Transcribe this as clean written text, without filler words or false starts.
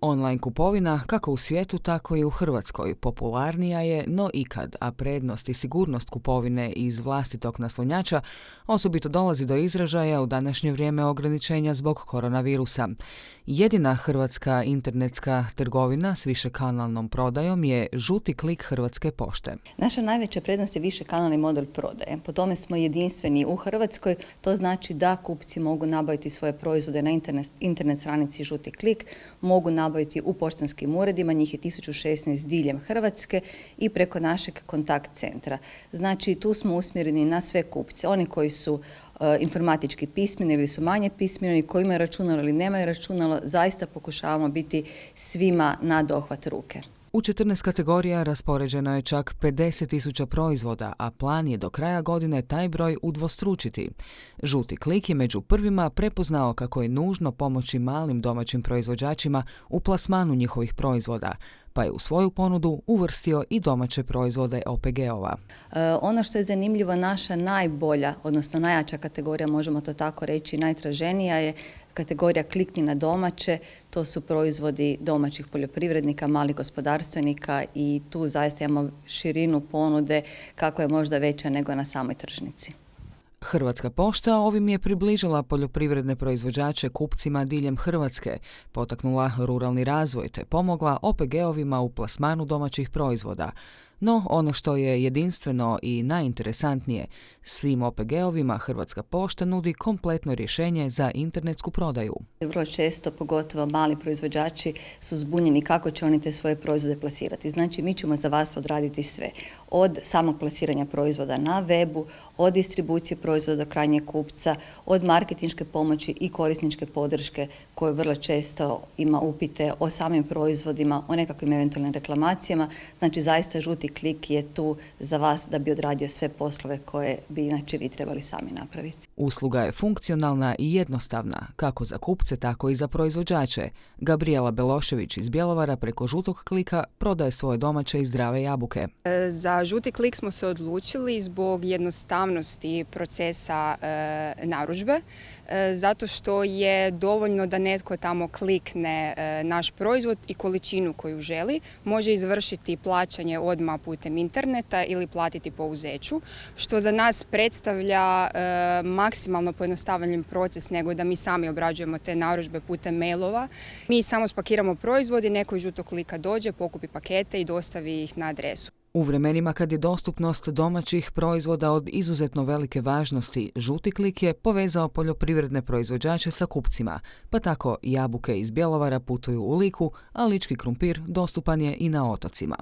Online kupovina, kako u svijetu, tako i u Hrvatskoj, popularnija je no ikad, a prednost i sigurnost kupovine iz vlastitog naslonjača osobito dolazi do izražaja u današnje vrijeme ograničenja zbog koronavirusa. Jedina hrvatska internetska trgovina s višekanalnom prodajom je žuti klik Hrvatske pošte. Naša najveća prednost je višekanalni model prodaje. Po tome smo jedinstveni u Hrvatskoj. To znači da kupci mogu nabaviti svoje proizvode na internet stranici Žuti klik, mogu nabaviti u poštanskim uredima, njih je 1016 diljem Hrvatske i preko našeg kontakt centra. Znači tu smo usmjereni na sve kupce, oni koji su informatički pismeni ili su manje pismeni, koji imaju računalo ili nemaju računalo, zaista pokušavamo biti svima na dohvat ruke. U 14 kategorija raspoređeno je čak 50.000 proizvoda, a plan je do kraja godine taj broj udvostručiti. Žuti klik je među prvima prepoznao kako je nužno pomoći malim domaćim proizvođačima u plasmanu njihovih proizvoda, pa je u svoju ponudu uvrstio i domaće proizvode OPG-ova. Ono što je zanimljivo, naša najbolja, odnosno najjača kategorija, možemo to tako reći, najtraženija je kategorija klikni na domaće. To su proizvodi domaćih poljoprivrednika, malih gospodarstvenika i tu zaista imamo širinu ponude kako je možda veća nego na samoj tržnici. Hrvatska pošta ovim je približila poljoprivredne proizvođače kupcima diljem Hrvatske, potaknula ruralni razvoj te pomogla OPG-ovima u plasmanu domaćih proizvoda. No, ono što je jedinstveno i najinteresantnije, svim OPG-ovima Hrvatska pošta nudi kompletno rješenje za internetsku prodaju. Vrlo često, pogotovo mali proizvođači, su zbunjeni kako će oni te svoje proizvode plasirati. Znači, mi ćemo za vas odraditi sve. Od samog plasiranja proizvoda na webu, od distribucije proizvoda do krajnjeg kupca, od marketinške pomoći i korisničke podrške koje vrlo često ima upite o samim proizvodima, o nekakvim eventualnim reklamacijama. Znači, zaista Žuti klik je tu za vas da bi odradio sve poslove koje bi inače vi trebali sami napraviti. Usluga je funkcionalna i jednostavna, kako za kupce, tako i za proizvođače. Gabriela Belošević iz Bjelovara preko Žutog klika prodaje svoje domaće i zdrave jabuke. Za Žuti klik smo se odlučili zbog jednostavnosti procesa narudžbe, zato što je dovoljno da netko tamo klikne naš proizvod i količinu koju želi, može izvršiti plaćanje odmah putem interneta ili platiti po uzeću, što za nas predstavlja maksimalno pojednostavljen proces nego da mi sami obrađujemo te narudžbe putem mailova. Mi samo spakiramo proizvodi, neko iz Žutog klika dođe, pokupi pakete i dostavi ih na adresu. U vremenima kad je dostupnost domaćih proizvoda od izuzetno velike važnosti, Žuti klik je povezao poljoprivredne proizvođače sa kupcima, pa tako jabuke iz Bjelovara putuju u Liku, a lički krumpir dostupan je i na otocima.